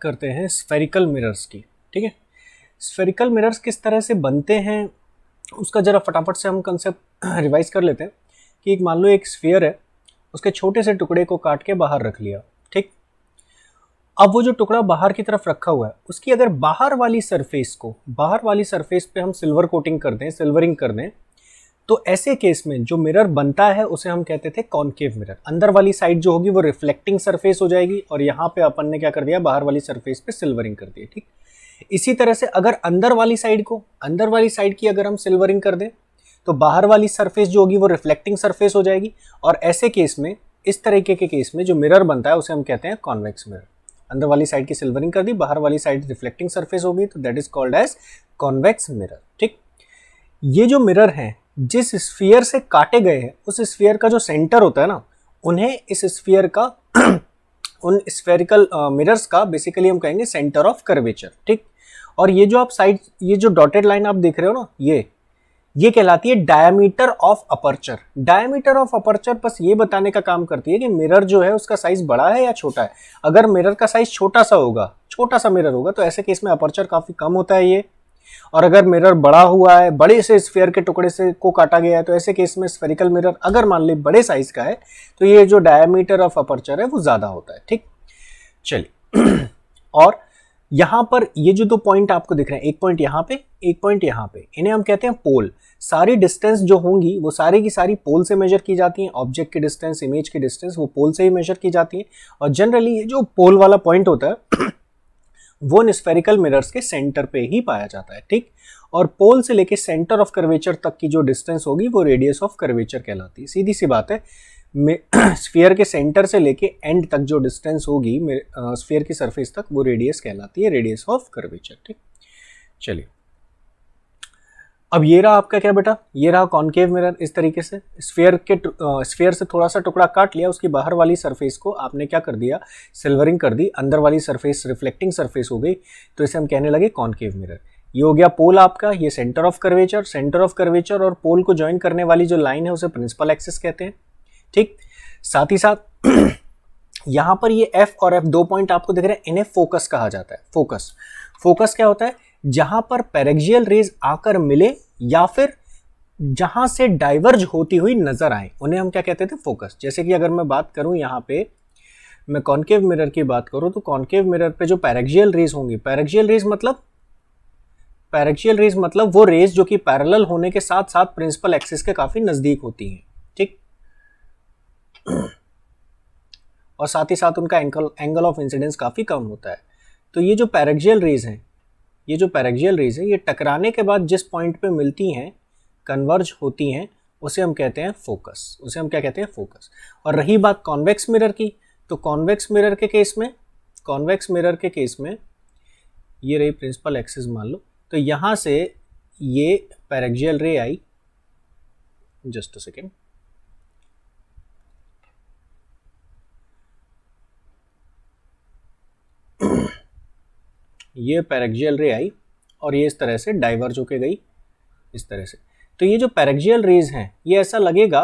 करते हैं spherical mirrors की। ठीक है, स्फेरिकल मिरर्स किस तरह से बनते हैं उसका जरा फटाफट से हम कंसेप्ट रिवाइज कर लेते हैं कि एक मान लो एक स्फीयर है, उसके छोटे से टुकड़े को काट के बाहर रख लिया। ठीक, अब वो जो टुकड़ा बाहर की तरफ रखा हुआ है उसकी अगर बाहर वाली सरफेस पे हम सिल्वर कोटिंग कर दें, सिल्वरिंग कर दें, तो ऐसे केस में जो मिरर बनता है उसे हम कहते थे कॉनकेव मिरर। अंदर वाली साइड जो होगी वो रिफ्लेक्टिंग सरफेस हो जाएगी और यहाँ पे अपन ने क्या कर दिया, बाहर वाली सरफेस पे सिल्वरिंग कर दी। ठीक, इसी तरह से अगर अंदर वाली साइड की अगर हम सिल्वरिंग कर दें तो बाहर वाली सरफेस जो होगी वो रिफ्लेक्टिंग सरफेस हो जाएगी। और ऐसे केस में, इस तरीके के केस में जो मिरर बनता है उसे हम कहते हैं कॉन्वेक्स मिरर। अंदर वाली साइड की सिल्वरिंग कर दी, बाहर वाली साइड रिफ्लेक्टिंग सरफेस होगी, तो that is called as convex mirror. ठीक, ये जो मिरर हैं जिस स्फीयर से काटे गए हैं उस स्फीयर का जो सेंटर होता है ना, उन्हें इस स्फीयर का उन स्फेरिकल मिरर्स का बेसिकली हम कहेंगे सेंटर ऑफ कर्वेचर। ठीक, और ये जो आप साइड, ये जो डॉटेड लाइन आप देख रहे हो ना, ये कहलाती है diameter of aperture. Diameter of aperture बस ये बताने का काम करती है कि मिरर जो है उसका साइज बड़ा है या छोटा है। अगर मिरर का साइज छोटा सा मिरर होगा तो ऐसे केस में अपर्चर काफी कम होता है ये। और अगर मिरर बड़ा हुआ है, बड़े से स्फीयर के टुकड़े से को काटा गया है, तो ऐसे केस में स्फेरिकल मिरर अगर मान ले बड़े साइज का है तो ये जो डायमीटर ऑफ अपर्चर है वो ज्यादा होता है। ठीक, चलिए और यहां पर ये जो दो पॉइंट आपको दिख रहे हैं, एक पॉइंट यहां पे, एक पॉइंट यहां पे, इन्हें हम कहते हैं पोल। सारी डिस्टेंस जो होंगी वो सारी की सारी पोल से मेजर की जाती हैं। ऑब्जेक्ट की डिस्टेंस, इमेज की डिस्टेंस वो पोल से ही मेजर की जाती है। और जनरली ये जो पोल वाला पॉइंट होता है वो स्फेरिकल मिरर्स के सेंटर पे ही पाया जाता है। ठीक, और पोल से लेके सेंटर ऑफ कर्वेचर तक की जो डिस्टेंस होगी वो रेडियस ऑफ कर्वेचर कहलाती है। सीधी सी बात है, स्फीयर के सेंटर से लेके एंड तक जो डिस्टेंस होगी स्फीयर की सरफेस तक वो रेडियस कहलाती है, रेडियस ऑफ कर्वेचर। ठीक, चलिए अब ये रहा आपका क्या बेटा, ये रहा कॉनकेव मिरर। इस तरीके से स्फीयर से थोड़ा सा टुकड़ा काट लिया, उसकी बाहर वाली सरफेस को आपने क्या कर दिया, सिल्वरिंग कर दी, अंदर वाली सरफेस रिफ्लेक्टिंग सरफेस हो गई, तो इसे हम कहने लगे कॉनकेव मिरर। ये हो गया पोल आपका, ये सेंटर ऑफ कर्वेचर और पोल को ज्वाइन करने वाली जो लाइन है उसे प्रिंसिपल एक्सिस कहते हैं। ठीक, साथ ही साथ यहां पर ये F और F दो पॉइंट आपको दिख रहे हैं, इन्हें फोकस कहा जाता है। फोकस क्या होता है, जहां पर पैरेक्सियल रेज आकर मिले या फिर जहां से डाइवर्ज होती हुई नजर आए, उन्हें हम क्या कहते थे, फोकस। जैसे कि अगर मैं बात करूं यहां पे, मैं कॉनकेव मिरर की बात करूं तो कॉनकेव मिरर पे जो पैरेक्सियल रेज होंगी, पैरेक्सियल रेज मतलब वो रेज जो कि पैरेलल होने के साथ साथ प्रिंसिपल एक्सिस के काफी नजदीक होती हैं। ठीक, और साथ ही साथ उनका एंगल ऑफ इंसिडेंस काफी कम होता है। तो ये जो पैरेक्सियल रेज है, ये टकराने के बाद जिस पॉइंट पे मिलती हैं, कन्वर्ज होती हैं, उसे हम कहते हैं फोकस। और रही बात कॉन्वेक्स मिरर की, तो कॉन्वेक्स मिरर के केस में ये रही प्रिंसिपल एक्सिस मान लो, तो यहां से ये पैरेक्सियल रे आई, जस्ट अ सेकेंड, ये पैरेक्सियल रे आई और ये इस तरह से डाइवर्ज होके गई, इस तरह से। तो ये जो पैरेक्सियल रेज हैं, ये ऐसा लगेगा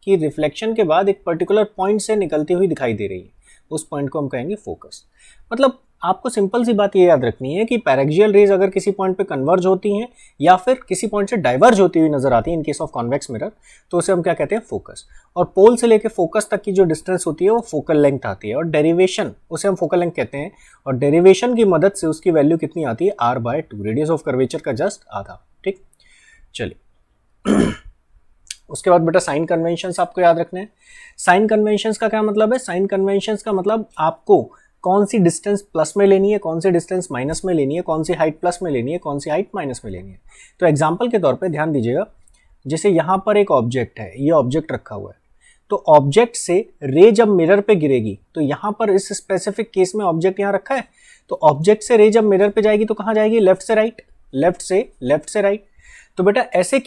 कि रिफ्लेक्शन के बाद एक पर्टिकुलर पॉइंट से निकलती हुई दिखाई दे रही है, उस पॉइंट को हम कहेंगे फोकस। मतलब आपको सिंपल सी बात ये याद रखनी है कि पैरेक्सियल रेज अगर किसी पॉइंट पे कन्वर्ज होती हैं या फिर किसी पॉइंट से डाइवर्ज होती हुई नजर आती है in case of convex mirror, तो उसे हम क्या कहते हैं, फोकस। और पोल से लेके फोकस तक की जो डिस्टेंस होती है वो फोकल लेंथ आती है, और डेरिवेशन उसे हम फोकल लेंथ कहते हैं, और डेरिवेशन की मदद से उसकी वैल्यू कितनी आती है, r/2, रेडियस ऑफ कर्वेचर का जस्ट आधा। ठीक, चलिए उसके बाद बेटा साइन कन्वेंशंस आपको याद रखने हैं। साइन कन्वेंशंस का क्या मतलब है, साइन कन्वेंशंस का मतलब आपको कौन सी डिस्टेंस प्लस में लेनी है, कौन सी डिस्टेंस माइनस में लेनी है, कौन सी हाइट प्लस में लेनी है, कौन सी हाइट माइनस में लेनी है। तो एग्जांपल के तौर पे ध्यान दीजिएगा, जैसे यहाँ पर एक ऑब्जेक्ट है, ये ऑब्जेक्ट रखा हुआ है, तो ऑब्जेक्ट से रे जब मिरर पे गिरेगी, तो यहाँ पर इस स्पेसिफिक केस में ऑब्जेक्ट यहाँ रखा है, तो ऑब्जेक्ट से रे जब मिरर पे जाएगी तो कहाँ जाएगी, लेफ्ट से राइट, लेफ्ट से राइट। तो बेटा ऐसे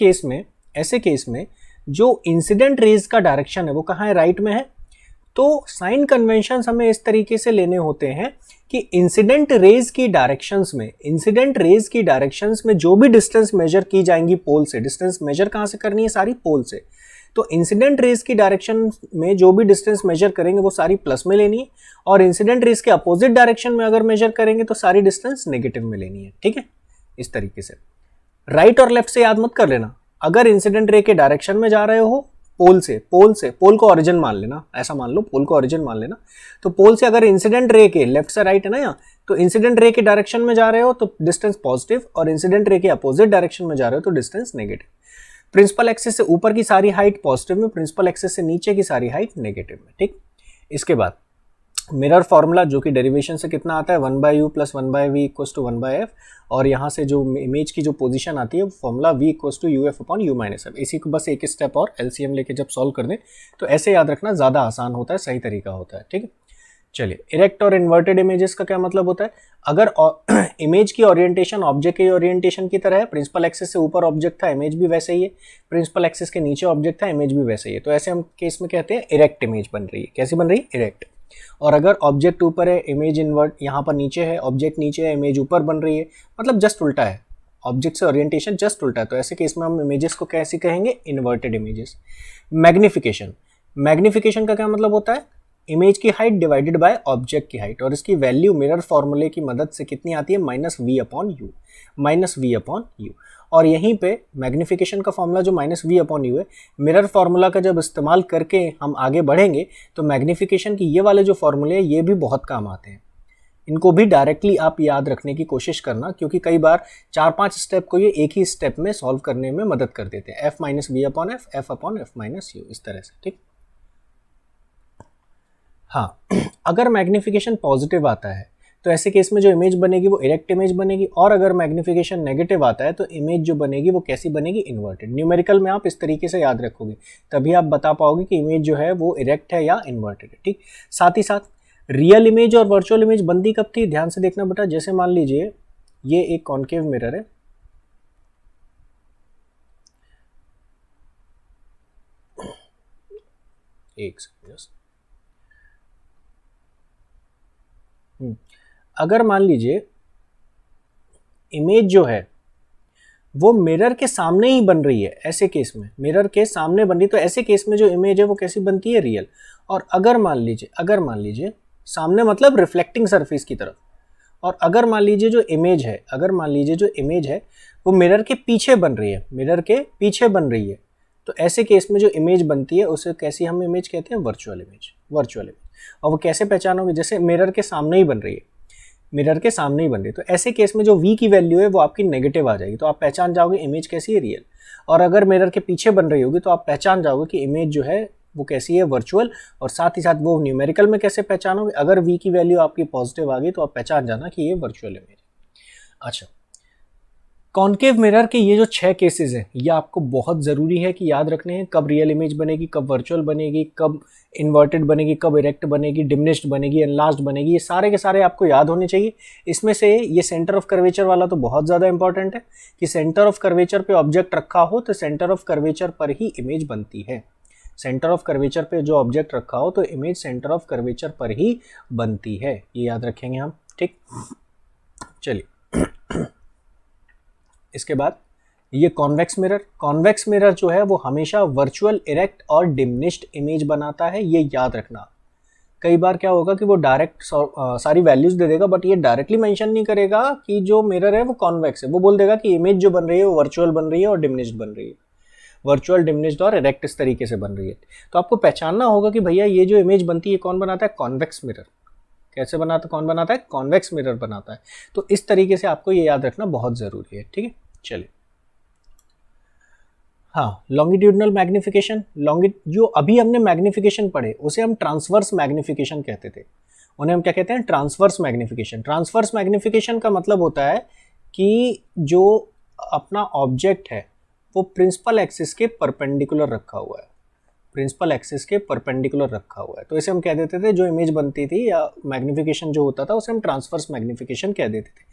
केस में जो इंसिडेंट रेज का डायरेक्शन है वो कहाँ है, राइट में है। तो साइन कन्वेंशंस हमें इस तरीके से लेने होते हैं कि इंसिडेंट रेज की डायरेक्शंस में जो भी डिस्टेंस मेजर की जाएंगी पोल से, डिस्टेंस मेजर कहां से करनी है, सारी पोल से, तो इंसिडेंट रेज की डायरेक्शन में जो भी डिस्टेंस मेजर करेंगे वो सारी प्लस में लेनी है, और इंसिडेंट रेज के अपोजिट डायरेक्शन में अगर मेजर करेंगे तो सारी डिस्टेंस नेगेटिव में लेनी है। ठीक है, इस तरीके से। राइट और लेफ्ट से याद मत कर लेना। अगर इंसिडेंट रे के डायरेक्शन में जा रहे हो पोल को ओरिजिन मान लेना, ऐसा मान लो पोल को ओरिजिन मान लेना। तो पोल से अगर इंसिडेंट रे के लेफ्ट से राइट है ना यहाँ, तो इंसिडेंट रे के डायरेक्शन में जा रहे हो तो डिस्टेंस पॉजिटिव, और इंसिडेंट रे के अपोजिट डायरेक्शन में जा रहे हो तो डिस्टेंस नेगेटिव। प्रिंसिपल एक्सिस से ऊपर की सारी हाइट पॉजिटिव में, प्रिंसिपल एक्सिस से नीचे की सारी हाइट नेगेटिव में। ठीक, इसके बाद मिरर फॉर्मूला जो कि डेरिवेशन से कितना आता है 1/u + 1/v = 1/f, और यहाँ से जो इमेज की जो पोजीशन आती है वो फॉर्मूला v = uf/u-f। इसी को बस एक स्टेप और एलसीएम लेके जब सॉल्व कर दें तो ऐसे याद रखना ज़्यादा आसान होता है, सही तरीका होता है। ठीक है, चलिए इरेक्ट और इन्वर्टेड इमेजेस का क्या मतलब होता है। अगर इमेज की ओरिएंटेशन ऑब्जेक्ट की ओरिएंटेशन की तरह है, प्रिंसिपल एक्सिस से ऊपर ऑब्जेक्ट था, इमेज भी वैसे ही है, प्रिंसिपल एक्सिस के नीचे ऑब्जेक्ट था, इमेज भी वैसे ही है, तो ऐसे हम केस में कहते हैं इरेक्ट इमेज बन रही है। कैसी बन रही है? इरेक्ट। और अगर ऑब्जेक्ट ऊपर है, इमेज इन्वर्ट यहाँ पर नीचे है, ऑब्जेक्ट नीचे है, इमेज ऊपर बन रही है, मतलब जस्ट उल्टा है, ऑब्जेक्ट से ओरिएंटेशन जस्ट उल्टा है, तो ऐसे केस में हम इमेजेस को कैसे कहेंगे? Inverted images. मैग्निफिकेशन, मैग्निफिकेशन का क्या मतलब होता है? इमेज की हाइट डिवाइडेड बाय ऑब्जेक्ट की हाइट, और इसकी वैल्यू मिरर फॉर्मूले की मदद से कितनी आती है? -v/u। और यहीं पे मैग्निफिकेशन का फॉर्मूला जो -v/u है, मिरर फॉर्मूला का जब इस्तेमाल करके हम आगे बढ़ेंगे तो मैग्निफिकेशन की ये वाले जो फॉर्मूले हैं ये भी बहुत काम आते हैं। इनको भी डायरेक्टली आप याद रखने की कोशिश करना, क्योंकि कई बार 4-5 स्टेप को ये एक ही स्टेप में सॉल्व करने में मदद कर देते हैं। f-v/f, f/f-u, इस तरह से। ठीक, हाँ, अगर मैग्निफिकेशन पॉजिटिव आता है तो ऐसे केस में जो इमेज बनेगी वो इरेक्ट इमेज बनेगी, और अगर मैग्निफिकेशन नेगेटिव आता है तो इमेज जो बनेगी वो कैसी बनेगी? इन्वर्टेड। न्यूमेरिकल में आप इस तरीके से याद रखोगे, तभी आप बता पाओगे कि इमेज जो है वो इरेक्ट है या इन्वर्टेड है। ठीक, साथ ही साथ रियल इमेज और वर्चुअल इमेज बनती कब थी? ध्यान से देखना बेटा। जैसे मान लीजिए ये एक कॉन्केव मिरर है, एक सेकंड, अगर मान लीजिए इमेज जो है वो मिरर के सामने ही बन रही है, ऐसे केस में मिरर के सामने बन रही, तो ऐसे केस में जो इमेज है वो कैसी बनती है? रियल। और अगर मान लीजिए सामने मतलब रिफ्लेक्टिंग सरफेस की तरफ, और अगर मान लीजिए जो इमेज है वो मिरर के पीछे बन रही है, तो ऐसे केस में जो इमेज बनती है उसे कैसी हम इमेज कहते हैं? Virtual image. और वो कैसे पहचानोगे? जैसे मिरर के सामने ही बन रही है, तो ऐसे केस में जो v की वैल्यू है वो आपकी नेगेटिव आ जाएगी, तो आप पहचान जाओगे इमेज कैसी है? रियल। और अगर मिरर के पीछे बन रही होगी तो आप पहचान जाओगे कि इमेज जो है वो कैसी है? वर्चुअल। और साथ ही साथ वो न्यूमेरिकल में कैसे पहचानोगे? अगर v की वैल्यू आपकी पॉजिटिव आ गई तो आप पहचान जाना कि ये वर्चुअल इमेज है। अच्छा, कॉन्केव मिरर के ये जो 6 केसेस हैं ये आपको बहुत ज़रूरी है कि याद रखने हैं। कब रियल इमेज बनेगी, कब वर्चुअल बनेगी, कब इन्वर्टेड बनेगी, कब इरेक्ट बनेगी, डिमिनिश्ड बनेगी, एनलार्ज्ड बनेगी, ये सारे के सारे आपको याद होने चाहिए। इसमें से ये सेंटर ऑफ कर्वेचर वाला तो बहुत ज़्यादा इंपॉर्टेंट है कि सेंटर ऑफ कर्वेचर पे ऑब्जेक्ट रखा हो तो सेंटर ऑफ कर्वेचर पर ही इमेज बनती है। सेंटर ऑफ कर्वेचर पे जो ऑब्जेक्ट रखा हो तो इमेज सेंटर ऑफ कर्वेचर पर ही बनती है, ये याद रखेंगे हम। ठीक, चलिए इसके बाद ये कॉन्वेक्स मिरर जो है वो हमेशा वर्चुअल, इरेक्ट और डिमिनिश्ड इमेज बनाता है, ये याद रखना। कई बार क्या होगा कि वो डायरेक्ट सारी वैल्यूज दे देगा, बट ये डायरेक्टली मेंशन नहीं करेगा कि जो मिरर है वो कॉन्वेक्स है। वो बोल देगा कि इमेज जो बन रही है वो वर्चुअल बन रही है और डिमिनिश्ड बन रही है, वर्चुअल, डिमिनिश्ड और इरेक्ट इस तरीके से बन रही है। तो आपको पहचानना होगा कि भैया ये जो इमेज बनती है कौन बनाता है? Convex mirror. कैसे बनाता, कौन बनाता है? कॉन्वेक्स मिरर बनाता है। तो इस तरीके से आपको ये याद रखना बहुत ज़रूरी है। ठीक है, चलिए। हाँ, लॉन्गिट्यूडनल मैग्निफिकेशन, जो अभी हमने मैग्निफिकेशन पढ़े उसे हम ट्रांसवर्स मैग्निफिकेशन कहते थे, उन्हें हम क्या कहते हैं? Transverse magnification. ट्रांसवर्स मैग्निफिकेशन का मतलब होता है कि जो अपना ऑब्जेक्ट है वो प्रिंसिपल एक्सिस के परपेंडिकुलर रखा हुआ है, तो इसे हम कह देते थे, जो इमेज बनती थी या मैग्निफिकेशन जो होता था उसे हम ट्रांसवर्स मैग्निफिकेशन कह देते थे।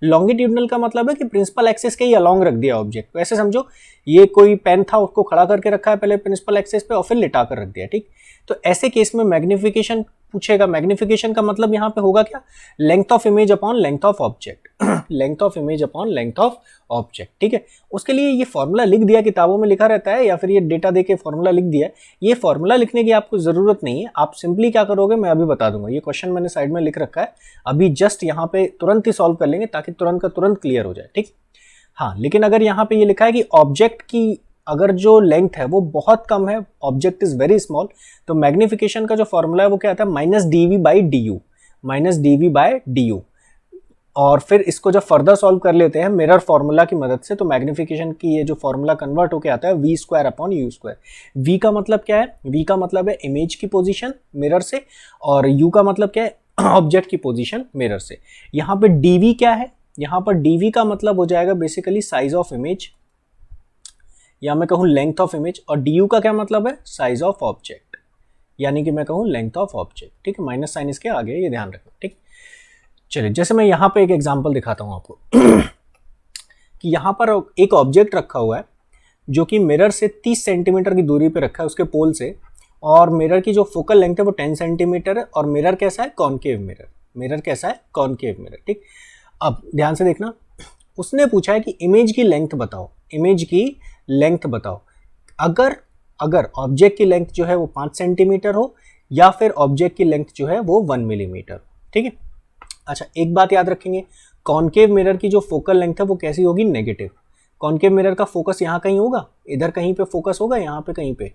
लॉन्गिट्यूडनल का मतलब है कि प्रिंसिपल एक्सिस के ही अलोंग रख दिया ऑब्जेक्ट। तो ऐसे समझो ये कोई पेन था, उसको खड़ा करके रखा है पहले प्रिंसिपल एक्सिस पे और फिर लिटा कर रख दिया। ठीक, तो ऐसे केस में मैग्निफिकेशन पूछेगा। मैग्निफिकेशन का मतलब यहाँ पे होगा क्या, length of image upon length of object, length of image upon length of object, ठीक है। उसके लिए ये फॉर्मूला लिख दिया, किताबों में लिखा रहता है, या फिर ये डेटा दे के फॉर्मूला लिख दिया। ये फॉर्मूला लिखने की आपको जरूरत नहीं है, आप सिंपली क्या करोगे मैं अभी बता दूंगा। ये क्वेश्चन मैंने साइड में लिख रखा है, अभी जस्ट यहाँ पे तुरंत ही सॉल्व कर लेंगे ताकि तुरंत का तुरंत क्लियर हो जाए, ठीक। हाँ, लेकिन अगर यहाँ पे ये लिखा है कि ऑब्जेक्ट की अगर जो लेंथ है वो बहुत कम है, ऑब्जेक्ट इज वेरी स्मॉल, तो मैग्निफिकेशन का जो फॉर्मूला है वो क्या आता है, minus dv by D, minus dv by D. और फिर इसको जब फर्दर सॉल्व कर लेते हैं मिरर फॉर्मूला की मदद से, तो मैग्निफिकेशन की ये जो फॉर्मूला कन्वर्ट होके आता है v square upon u square. V का मतलब क्या है, वी का मतलब है इमेज की पोजीशन मिरर से, और यू का मतलब क्या है, ऑब्जेक्ट की पोजीशन मिरर से। यहाँ पे dv क्या है, यहाँ पर dv का मतलब हो जाएगा बेसिकली साइज ऑफ इमेज, या मैं कहूँ लेंथ ऑफ इमेज, और du का क्या मतलब है, साइज ऑफ ऑब्जेक्ट, यानी कि मैं कहूँ लेंथ ऑफ ऑब्जेक्ट, ठीक है। माइनस साइन इसके आगे, ये ध्यान रखना, ठीक। चलिए, जैसे मैं यहाँ पे एक एग्जांपल दिखाता हूँ आपको कि यहाँ पर एक ऑब्जेक्ट रखा हुआ है जो कि मिरर से 30 सेंटीमीटर की दूरी पे रखा है उसके पोल से, और मिरर की जो फोकल लेंथ है वो 10 सेंटीमीटर है, और मिरर कैसा है, कॉनकेव मिरर, मिरर कैसा है, कॉनकेव मिरर, ठीक। अब ध्यान से देखना, उसने पूछा है कि इमेज की लेंथ बताओ, इमेज की लेंथ बताओ, अगर ऑब्जेक्ट की लेंथ जो है वो 5 सेंटीमीटर हो, या फिर ऑब्जेक्ट की लेंथ जो है वो 1 मिलीमीटर, ठीक है। अच्छा, एक बात याद रखेंगे, कॉनकेव मिरर की जो फोकल लेंथ है वो कैसी होगी, नेगेटिव। कॉनकेव मिरर का फोकस यहाँ कहीं होगा, इधर कहीं पे फोकस होगा, यहाँ पे कहीं पे,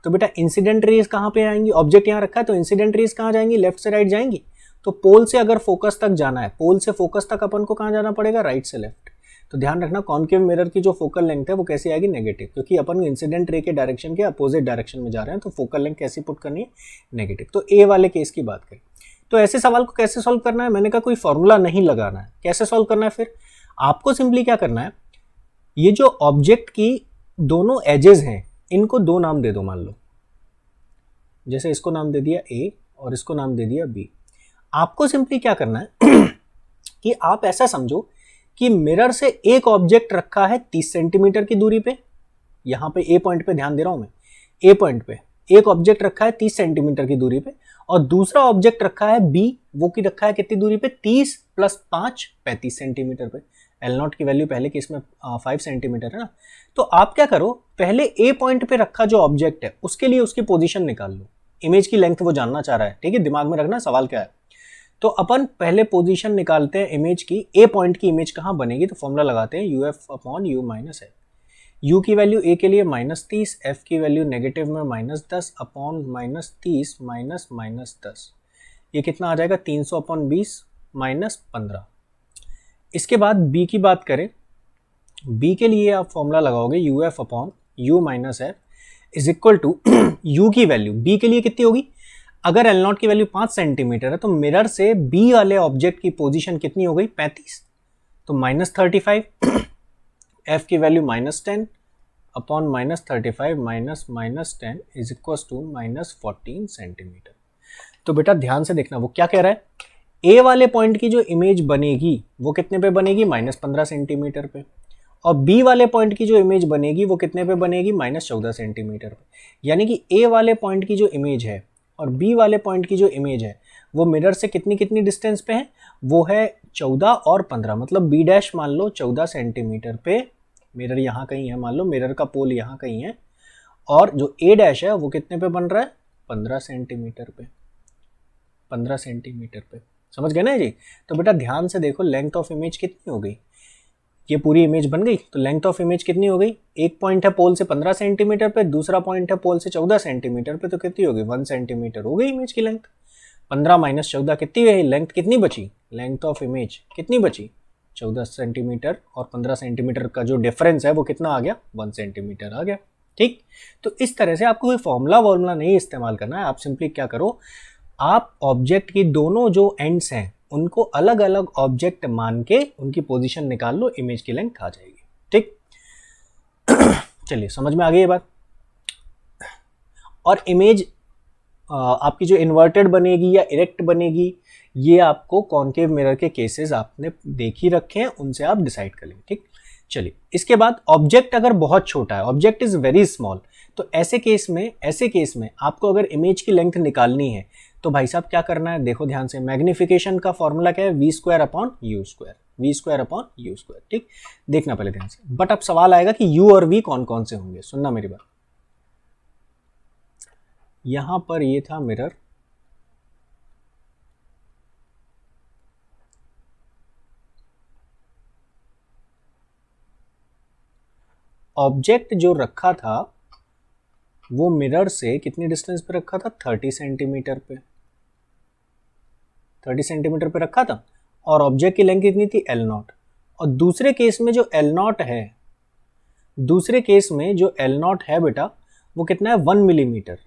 तो बेटा इंसिडेंट रेज कहाँ पे आएंगी, ऑब्जेक्ट यहाँ रखा है तो इंसिडेंट रेज कहाँ जाएंगी, लेफ्ट से राइट जाएंगी। तो पोल से अगर फोकस तक जाना है, पोल से फोकस तक अपन को कहाँ जाना पड़ेगा, राइट से लेफ्ट। तो ध्यान रखना, कॉनकेव मिरर की जो फोकल लेंथ है वो कैसी आएगी, नेगेटिव, क्योंकि अपन इंसिडेंट रे के डायरेक्शन के अपोजिट डायरेक्शन में जा रहे हैं, तो फोकल लेंथ कैसी पुट करनी है, नेगेटिव। तो ए वाले केस की बात करें तो ऐसे सवाल को कैसे सॉल्व करना है, मैंने कहा कोई फॉर्मूला नहीं लगाना है। कैसे सॉल्व करना है, फिर आपको सिंपली क्या करना है, ये जो ऑब्जेक्ट की दोनों एजेस हैं इनको दो नाम दे दो, मान लो जैसे इसको नाम दे दिया ए और इसको नाम दे दिया बी। आपको सिंपली क्या करना है कि आप ऐसा समझो कि मिरर से एक ऑब्जेक्ट रखा है 30 सेंटीमीटर की दूरी पे, यहां पे ए पॉइंट पे ध्यान दे रहा हूं मैं, ए पॉइंट पे एक ऑब्जेक्ट रखा है 30 सेंटीमीटर की दूरी पे, और दूसरा ऑब्जेक्ट रखा है बी, वो की रखा है कितनी दूरी पे, 30 + 5 35 सेंटीमीटर पे। L0 की वैल्यू पहले केस में 5 सेंटीमीटर है ना। तो आप क्या करो, पहले ए पॉइंट पे रखा जो ऑब्जेक्ट है उसके लिए उसकी पोजीशन निकाल लो, इमेज की लेंथ वो जानना चाह रहा है, ठीक है, दिमाग में रखना सवाल क्या है। तो अपन पहले पोजीशन निकालते हैं इमेज की, ए पॉइंट की इमेज कहाँ बनेगी, तो फॉर्मूला लगाते हैं UF upon U minus F। U की वैल्यू ए के लिए -30, F की वैल्यू नेगेटिव में -10 अपॉन -30 माइनस -10, ये कितना आ जाएगा 300 अपॉन 20 -15। इसके बाद बी की बात करें, बी के लिए आप फॉर्मूला लगाओगे UF upon U minus F is equal to U की वैल्यू बी के लिए कितनी होगी, अगर L0 की वैल्यू 5 सेंटीमीटर है तो मिरर से बी वाले ऑब्जेक्ट की पोजीशन कितनी हो गई, 35, तो -35, F की value -10 upon -35 minus 10 is equal to -14 centimetre. तो बेटा ध्यान से देखना वो क्या कह रहा है, ए वाले पॉइंट की जो इमेज बनेगी वो कितने पे बनेगी, -15 सेंटीमीटर पे, और बी वाले पॉइंट की जो इमेज बनेगी वो कितने पे बनेगी, -14 सेंटीमीटर पे। यानी कि ए वाले पॉइंट की जो इमेज है और बी वाले पॉइंट की जो इमेज है वो मिरर से कितनी कितनी डिस्टेंस पे है, वो है 14 और 15, मतलब बी डैश मान लो 14 सेंटीमीटर पे, मिरर यहाँ कहीं है, मान लो मिरर का पोल यहाँ कहीं है, और जो ए डैश है वो कितने पे बन रहा है, 15 सेंटीमीटर पे, 15 सेंटीमीटर पे। समझ गए ना जी। तो बेटा ध्यान से देखो, लेंथ ऑफ इमेज कितनी हो गई, ये पूरी इमेज बन गई, तो लेंथ ऑफ इमेज कितनी हो गई, एक पॉइंट है पोल से 15 सेंटीमीटर पे, दूसरा पॉइंट है पोल से 14 सेंटीमीटर पे, तो कितनी होगी 1 सेंटीमीटर हो गई इमेज की लेंथ। 15 माइनस 14 कितनी हुई, लेंथ कितनी बची, लेंथ ऑफ इमेज कितनी बची, 14 सेंटीमीटर, और 15 सेंटीमीटर का जो डिफरेंस है वो कितना आ गया, 1 सेंटीमीटर आ गया, ठीक। तो इस तरह से आपको कोई फॉर्मूला नहीं इस्तेमाल करना है, आप सिंपली क्या करो, आप ऑब्जेक्ट की दोनों जो एंड्स हैं उनको अलग अलग ऑब्जेक्ट मान के उनकी पोजीशन निकाल लो, इमेज की लेंथ आ जाएगी, ठीक। चलिए समझ में आ गई ये बात। और इमेज आपकी जो इन्वर्टेड बनेगी या इरेक्ट बनेगी, ये आपको कॉनकेव मिरर के केसेस आपने देख ही रखे हैं, उनसे आप डिसाइड कर लेंगे, ठीक। चलिए इसके बाद ऑब्जेक्ट अगर बहुत छोटा है, ऑब्जेक्ट इज वेरी स्मॉल, तो ऐसे केस में आपको अगर इमेज की लेंथ निकालनी है तो भाई साहब क्या करना है, देखो ध्यान से, मैग्निफिकेशन का फॉर्मूला क्या है, v square upon u square, v square upon u square, ठीक। देखना पहले ध्यान से, बट अब सवाल आएगा कि यू और वी कौन कौन से होंगे। सुनना मेरी बात, यहां पर ये था मिरर, ऑब्जेक्ट जो रखा था वो मिरर से कितनी डिस्टेंस पे रखा था, 30 सेंटीमीटर पे, 30 सेंटीमीटर पे रखा था, और ऑब्जेक्ट की लेंथ कितनी थी, L नॉट। और दूसरे केस में जो L नॉट है, दूसरे केस में जो L नॉट है बेटा वो कितना है, 1 मिलीमीटर।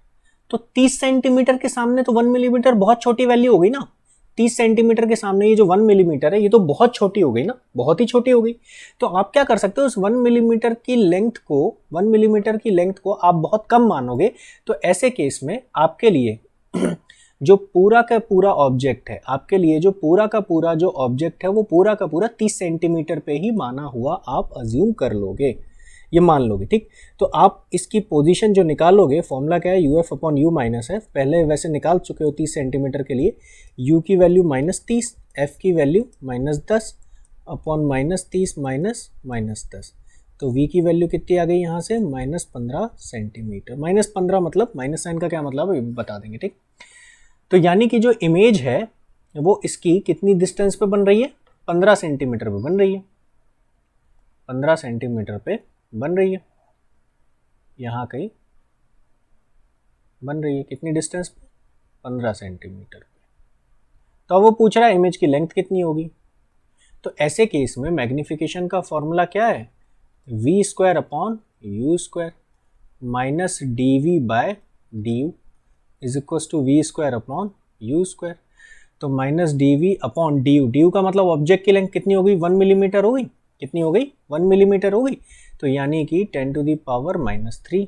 तो 30 सेंटीमीटर के सामने तो 1 मिलीमीटर बहुत छोटी वैल्यू हो गई ना, 30 सेंटीमीटर के सामने ये जो 1 मिलीमीटर है ये तो बहुत छोटी हो गई ना, बहुत ही छोटी हो गई। तो आप क्या कर सकते हो, उस 1 मिलीमीटर की लेंथ को, 1 मिलीमीटर की लेंथ को आप बहुत कम मानोगे, तो ऐसे केस में आपके लिए जो पूरा का पूरा ऑब्जेक्ट है, आपके लिए जो पूरा का पूरा जो ऑब्जेक्ट है वो पूरा का पूरा 30 सेंटीमीटर पे ही माना हुआ आप अज्यूम कर लोगे, ये मान लोगे, ठीक। तो आप इसकी पोजीशन जो निकालोगे, फॉर्मूला क्या है, UF upon u minus F, पहले वैसे निकाल चुके हो 30 सेंटीमीटर के लिए, यू की वैल्यू -30, एफ की वैल्यू -10 अपॉन -30 -10। तो वी की वैल्यू कितनी आ गई यहाँ से, -15 सेंटीमीटर। -15 मतलब माइनस साइन का क्या मतलब है बता देंगे, ठीक। तो यानी कि जो इमेज है वो इसकी कितनी डिस्टेंस पे बन रही है, 15 सेंटीमीटर पे बन रही है, 15 सेंटीमीटर पे बन रही है, यहाँ कहीं बन रही है, कितनी डिस्टेंस पे, 15 सेंटीमीटर पे। तो अब वो पूछ रहा है इमेज की लेंथ कितनी होगी। तो ऐसे केस में मैग्निफिकेशन का फॉर्मूला क्या है, v square upon u square minus d v by d u is equal to v square upon u square. तो minus d v upon d u, d u का मतलब ऑब्जेक्ट की length कितनी हो गई, 1 मिलीमीटर हो गई, कितनी हो गई, 1 मिलीमीटर हो गई। तो यानी कि 10 to the power -3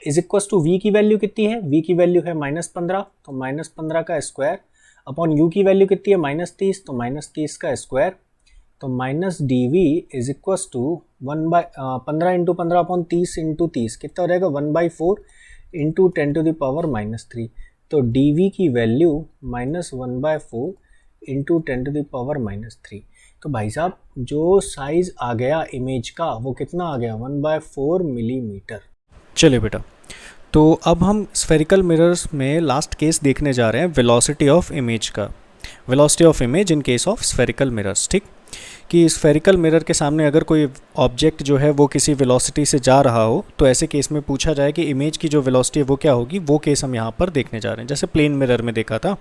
is equal to v की वैल्यू कितनी है, वी की वैल्यू है -15, तो -15 का स्क्वायर अपॉन यू की वैल्यू कितनी है, -30, तो -30 का स्क्वायर, तो minus d v is equal to 15 into 15 upon 30 into 30 कितना हो जाएगा, 1/4 इंटू 10 टू दी पावर -3। तो डी वी की value -1/4 into 10 to the power -3। तो भाई साहब जो साइज आ गया इमेज का वो कितना आ गया, 1/4 मिलीमीटर। चलिए बेटा, तो अब हम स्फेरिकल मिरर्स में लास्ट केस देखने जा रहे हैं वेलोसिटी ऑफ इमेज का, velocity of image in case of spherical mirrors, ठीक। कि स्फेरिकल मिरर के सामने अगर कोई ऑब्जेक्ट जो है वो किसी वेलोसिटी से जा रहा हो तो ऐसे केस में पूछा जाए कि इमेज की जो वेलोसिटी है वो क्या होगी, वो केस हम यहाँ पर देखने जा रहे हैं, जैसे प्लेन मिरर में देखा था।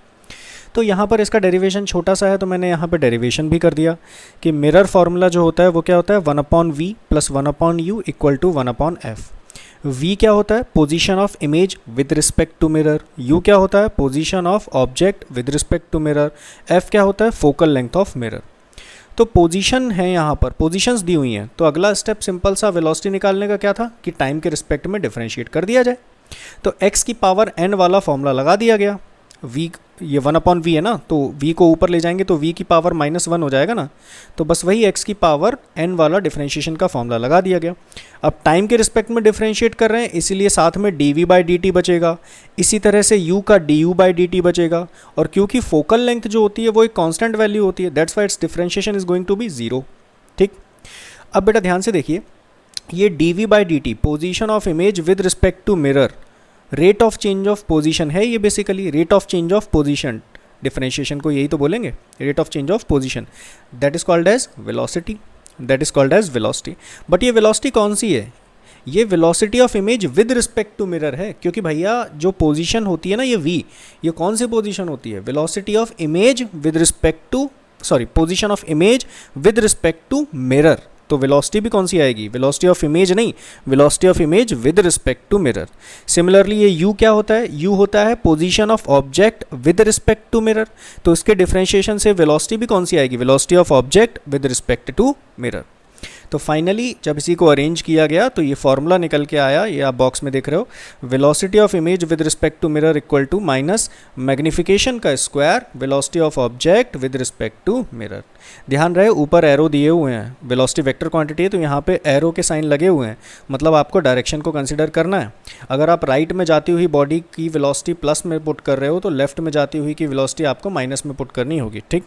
तो यहाँ पर इसका डेरिवेशन छोटा सा है तो मैंने यहाँ पर डेरिवेशन भी कर दिया कि मिरर फार्मूला जो होता है वो क्या होता है, 1/v plus 1/u equal to 1/f। v क्या होता है, position of image with respect to mirror, u क्या होता है, position of object with respect to mirror, f क्या होता है, फोकल लेंथ ऑफ मिरर। तो पोजीशन है, यहाँ पर पोजीशंस दी हुई हैं, तो अगला स्टेप सिंपल सा वेलोसिटी निकालने का क्या था कि टाइम के रिस्पेक्ट में डिफरेंशिएट कर दिया जाए। तो x की पावर n वाला फॉर्मूला लगा दिया गया, v ये 1/v है ना, तो v को ऊपर ले जाएंगे तो v की पावर -1 हो जाएगा ना, तो बस वही x की पावर n वाला डिफरेंशिएशन का फॉर्मूला लगा दिया गया। अब टाइम के रिस्पेक्ट में डिफरेंशिएट कर रहे हैं इसीलिए साथ में dv/dt बचेगा, इसी तरह से u का du/dt बचेगा, और क्योंकि फोकल लेंथ जो होती है वो एक कांस्टेंट वैल्यू होती है, that's why it's differentiation is going to be 0, ठीक। अब बेटा ध्यान से देखिए, ये dv/dt position of image with respect to mirror, rate of change of position है, ये basically rate of change of position, differentiation को यही तो बोलेंगे, rate of change of position, that is called as velocity, that is called as velocity. But ये velocity कौन सी है, ये velocity of image with respect to mirror है, क्योंकि भैया जो पोजीशन होती है ना ये v, ये कौन सी पोजीशन होती है, velocity of image with respect to, sorry position of image with respect to mirror. तो वेलोसिटी भी कौन सी आएगी, वेलोसिटी ऑफ इमेज नहीं, velocity of image with respect to mirror. Similarly ये u क्या होता है, u होता है position of object with respect to mirror, तो इसके डिफरेंशिएशन से वेलोसिटी भी कौन सी आएगी, velocity of object with respect to mirror. तो फाइनली जब इसी को अरेंज किया गया तो ये फॉर्मूला निकल के आया, ये आप बॉक्स में देख रहे हो, velocity of image with respect to mirror equal to minus magnification का square velocity of object with respect to mirror. ध्यान रहे ऊपर एरो दिए हुए हैं, वेलोसिटी वेक्टर क्वांटिटी है तो यहाँ पे एरो के साइन लगे हुए हैं, मतलब आपको डायरेक्शन को कंसिडर करना है। अगर आप राइट में जाती हुई बॉडी की वेलोसिटी प्लस में पुट कर रहे हो तो लेफ्ट में जाती हुई की वेलोसिटी आपको माइनस में पुट करनी होगी, ठीक।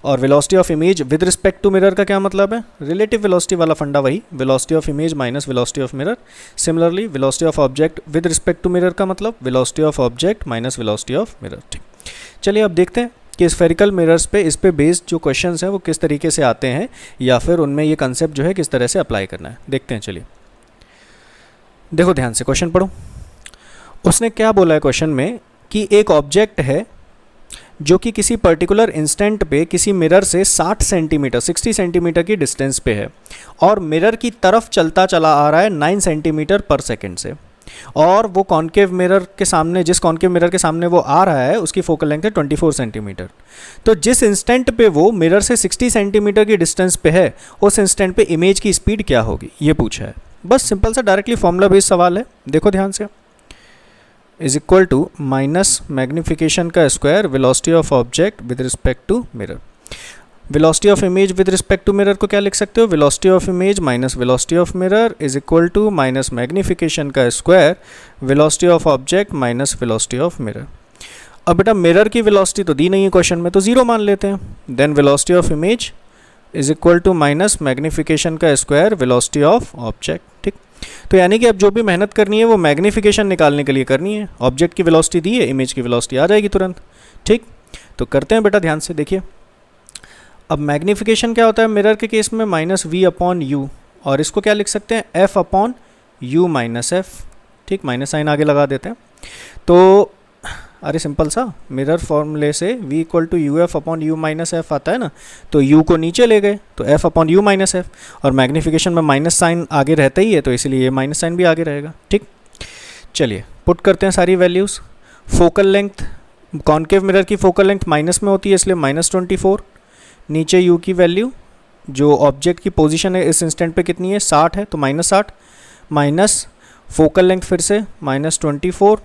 और velocity of image with respect to mirror का क्या मतलब है, रिलेटिव वेलोसिटी वाला फंडा वही, velocity of image minus velocity of mirror. Similarly velocity of object with respect to mirror का मतलब velocity of object minus velocity of mirror, ठीक। चलिए अब देखते हैं कि स्फेरिकल मिरर्स पे इस पे बेस्ड जो क्वेश्चंस हैं वो किस तरीके से आते हैं, या फिर उनमें ये कंसेप्ट जो है किस तरह से अप्लाई करना है, देखते हैं। चलिए देखो ध्यान से क्वेश्चन पढ़ो। उसने क्या बोला है क्वेश्चन में कि एक ऑब्जेक्ट है जो कि किसी पर्टिकुलर इंस्टेंट पे किसी मिरर से 60 सेंटीमीटर की डिस्टेंस पे है और मिरर की तरफ चलता चला आ रहा है 9 सेंटीमीटर पर सेकेंड से, और वो कॉन्केव मिरर के सामने, जिस कॉन्केव मिरर के सामने वो आ रहा है उसकी फोकल लेंथ है 24 सेंटीमीटर। तो जिस इंस्टेंट पे वो मिरर से 60 सेंटीमीटर की डिस्टेंस पे है उस इंस्टेंट पे इमेज की स्पीड क्या होगी, ये पूछा है। बस सिंपल सा डायरेक्टली फॉर्मूला बेस्ड सवाल है, देखो ध्यान से। Is equal to minus magnification का square velocity of object with respect to mirror. Velocity of image with respect to mirror को क्या लिख सकते हो, velocity of image minus velocity of mirror is equal to minus magnification का square velocity of object minus velocity of mirror. अब बेटा mirror की velocity तो दी नहीं है क्वेश्चन में, तो जीरो मान लेते हैं। Then velocity of image is equal to minus magnification का स्क्वायर वेलोसिटी ऑफ ऑब्जेक्ट, ठीक। तो यानी कि अब जो भी मेहनत करनी है वो मैग्निफिकेशन निकालने के लिए करनी है। ऑब्जेक्ट की वेलोसिटी दी है, इमेज की वेलोसिटी आ जाएगी तुरंत, ठीक। तो करते हैं बेटा ध्यान से, देखिए। अब मैग्निफिकेशन क्या होता है मिरर के केस में, माइनस वी अपॉन यू, और इसको क्या लिख सकते हैं, F upon u minus F, ठीक। माइनस साइन आगे लगा देते हैं। तो अरे सिंपल सा, मिरर फॉर्मूले से v equal to u f upon u minus f आता है ना, तो u को नीचे ले गए तो f upon u minus F, और मैग्निफिकेशन में माइनस साइन आगे रहता ही है तो इसलिए ये माइनस साइन भी आगे रहेगा, ठीक। चलिए पुट करते हैं सारी values. Focal length, concave mirror की फोकल लेंथ माइनस में होती है इसलिए -24, नीचे u की वैल्यू, जो ऑब्जेक्ट की पोजीशन है इस इंस्टेंट पे कितनी है, 60 है तो -60, माइनस फोकल लेंथ फिर से -24,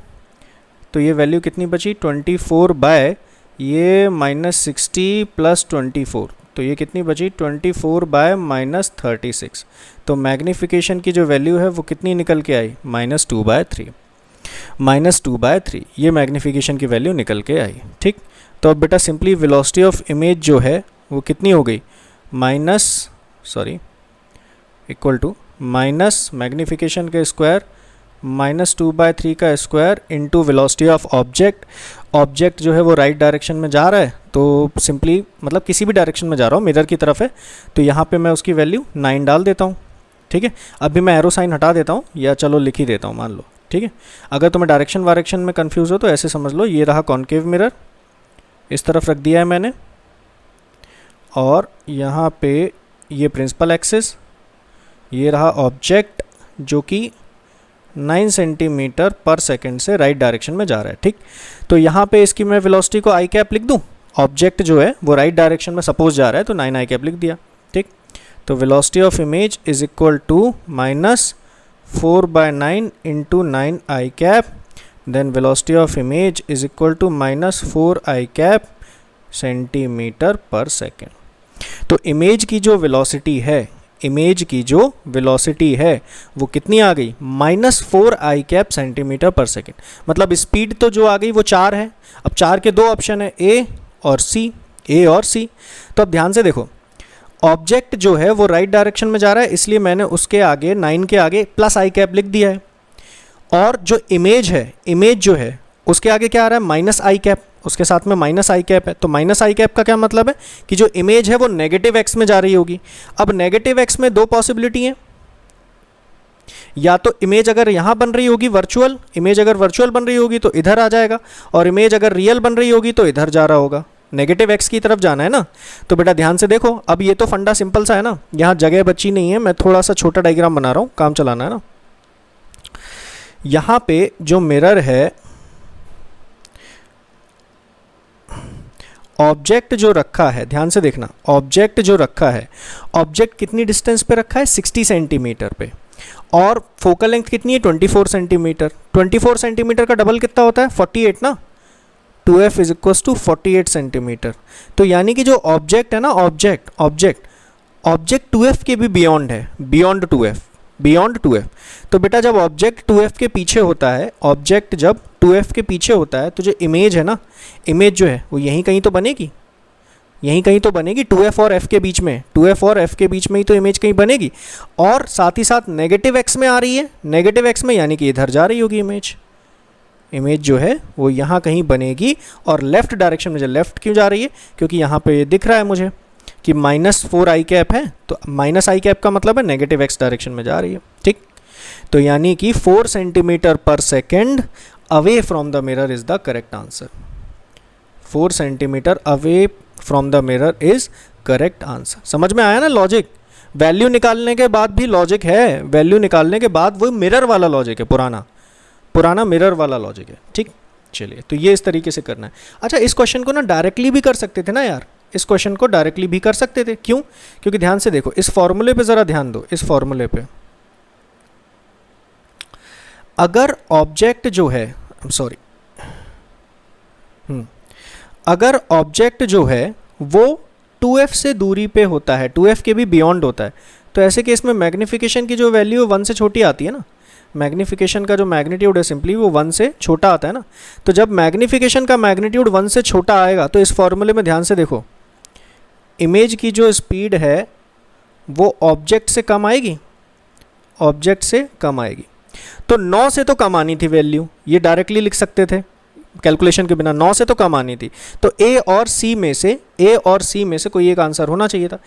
तो ये वैल्यू कितनी बची, 24 बाय ये -60 प्लस 24, तो ये कितनी बची, 24 बाय -36। तो मैग्निफिकेशन की जो वैल्यू है वो कितनी निकल के आई, -2/3, -2/3 ये मैग्निफिकेशन की वैल्यू निकल के आई, ठीक। तो अब बेटा सिंपली वेलोसिटी ऑफ इमेज जो है वो कितनी हो गई, इक्वल टू माइनस मैग्निफिकेशन के स्क्वायर -2/3 का square into velocity of object. Object जो है वो राइट डायरेक्शन में जा रहा है, तो सिंपली मतलब किसी भी डायरेक्शन में जा रहा हूँ, मिरर की तरफ है, तो यहाँ पे मैं उसकी वैल्यू 9 डाल देता हूँ, ठीक है। अभी मैं एरो साइन हटा देता हूँ, या चलो लिख ही देता हूँ मान लो, ठीक है। अगर तुम्हें डायरेक्शन वायरेक्शन में कन्फ्यूज़ हो तो ऐसे समझ लो, ये रहा कॉन्केव मिरर, इस तरफ रख दिया है मैंने, और यहाँ पे ये प्रिंसिपल एक्सिस, ये रहा ऑब्जेक्ट जो कि 9 सेंटीमीटर पर सेकेंड से राइट डायरेक्शन में जा रहा है, ठीक। तो यहाँ पे इसकी मैं वेलोसिटी को आई कैप लिख दूँ, ऑब्जेक्ट जो है वो राइट डायरेक्शन में सपोज जा रहा है तो 9 आई कैप लिख दिया, ठीक। तो velocity of image is equal to -4/9 into 9 i cap, then velocity of image is equal to -4 i cap centimetre पर सेकेंड। तो इमेज की जो वेलोसिटी है, वो कितनी आ गई, -4 आई कैप सेंटीमीटर पर सेकेंड। मतलब स्पीड तो जो आ गई वो 4 है। अब 4 के दो ऑप्शन है, ए और सी। तो अब ध्यान से देखो, ऑब्जेक्ट जो है वो राइट डायरेक्शन में जा रहा है इसलिए मैंने उसके आगे 9 के आगे प्लस आई कैप लिख दिया है, और जो इमेज जो है उसके आगे क्या आ रहा है, माइनस आई कैप, उसके साथ में माइनस आई कैप है। तो माइनस आई कैप का क्या मतलब है कि जो इमेज है वो नेगेटिव एक्स में जा रही होगी। अब नेगेटिव एक्स में दो पॉसिबिलिटी है, या तो इमेज अगर यहाँ बन रही होगी वर्चुअल, इमेज अगर वर्चुअल बन रही होगी तो इधर आ जाएगा, और इमेज अगर रियल बन रही होगी तो इधर जा रहा होगा, नेगेटिव एक्स की तरफ जाना है ना। तो बेटा ध्यान से देखो, अब ये तो फंडा सिंपल सा है ना, यहाँ जगह बची नहीं है, मैं थोड़ा सा छोटा डायग्राम बना रहा हूँ, काम चलाना है ना। यहाँ पे जो मिरर है ऑब्जेक्ट जो रखा है, ध्यान से देखना, ऑब्जेक्ट जो रखा है, ऑब्जेक्ट कितनी डिस्टेंस पे रखा है, 60 सेंटीमीटर पे, और फोकल लेंथ कितनी है, 24 सेंटीमीटर। 24 सेंटीमीटर का डबल कितना होता है, 48 ना, 2f is equal to 48 centimetre. तो यानी कि जो ऑब्जेक्ट है ना, ऑब्जेक्ट 2f के भी बियॉन्ड है, बियॉन्ड 2f। तो बेटा जब ऑब्जेक्ट 2f के पीछे होता है, ऑब्जेक्ट जब 2f के पीछे होता है, तो जो इमेज है ना, इमेज जो है वो यहीं कहीं तो बनेगी, 2f और f के बीच में, 2f और f के बीच में ही तो इमेज कहीं बनेगी। और साथ ही साथ नेगेटिव x में आ रही है, नेगेटिव x में यानी कि इधर जा रही होगी इमेज जो है वो यहाँ कहीं बनेगी। और लेफ्ट डायरेक्शन में, जो लेफ्ट क्यों जा रही है, क्योंकि यहाँ पे ये दिख रहा है मुझे कि -4i है, तो -i का मतलब है नेगेटिव x डायरेक्शन में जा रही है, ठीक। तो यानी कि 4 सेंटीमीटर पर second away from the mirror is the correct answer. 4 centimetre away from the mirror is correct answer. समझ में आया ना लॉजिक? वैल्यू निकालने के बाद भी लॉजिक है, वैल्यू निकालने के बाद वो मिरर वाला लॉजिक है, पुराना मिरर वाला लॉजिक है, ठीक। चलिए, तो ये इस तरीके से करना है। अच्छा, इस क्वेश्चन को ना डायरेक्टली भी कर सकते थे ना यार, इस क्वेश्चन को डायरेक्टली भी कर सकते थे। क्यों? क्योंकि ध्यान से देखो, इस फॉर्मूले पे ज़रा ध्यान दो, इस फॉर्मूले पे अगर ऑब्जेक्ट जो है, अगर ऑब्जेक्ट जो है वो 2f से दूरी पे होता है, 2f के भी बियॉन्ड होता है, तो ऐसे केस में मैग्नीफिकेशन की जो वैल्यू 1 से छोटी आती है ना, मैग्नीफिकेशन का जो मैग्नीट्यूड है सिंपली वो 1 से छोटा आता है ना। तो जब मैग्नीफिकेशन का मैग्नीट्यूड 1 से छोटा आएगा, तो इस फॉर्मूले में ध्यान से देखो, इमेज की जो स्पीड है वो ऑब्जेक्ट से कम आएगी, तो 9 से तो कम आनी थी वैल्यू, ये डायरेक्टली लिख सकते थे कैलकुलेशन के बिना, 9 से तो कम आनी थी। तो ए और सी में से कोई एक आंसर होना चाहिए था।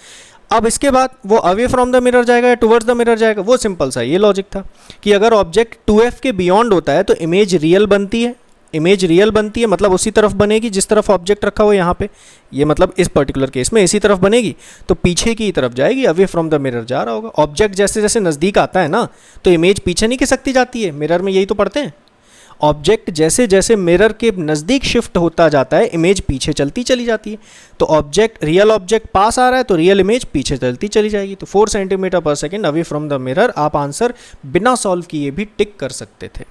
अब इसके बाद वो अवे फ्रॉम द मिरर जाएगा या टुवर्ड्स द मिरर जाएगा, वो सिंपल सा ये लॉजिक था कि अगर ऑब्जेक्ट 2f के बियॉन्ड होता है तो इमेज रियल बनती है, मतलब उसी तरफ बनेगी जिस तरफ ऑब्जेक्ट रखा हो यहाँ पे, ये मतलब इस पर्टिकुलर केस में इसी तरफ बनेगी, तो पीछे की तरफ जाएगी, अवे फ्रॉम द मिरर जा रहा होगा। ऑब्जेक्ट जैसे जैसे नज़दीक आता है ना, तो इमेज पीछे नहीं खिसकती जाती है, मिरर में यही तो पढ़ते हैं। ऑब्जेक्ट जैसे जैसे मिरर के नज़दीक शिफ्ट होता जाता है, इमेज पीछे चलती चली जाती है। तो रियल ऑब्जेक्ट पास आ रहा है तो रियल इमेज पीछे चलती चली जाएगी। तो 4 सेंटीमीटर पर second away from the mirror, आप आंसर बिना सॉल्व किए भी टिक कर सकते थे।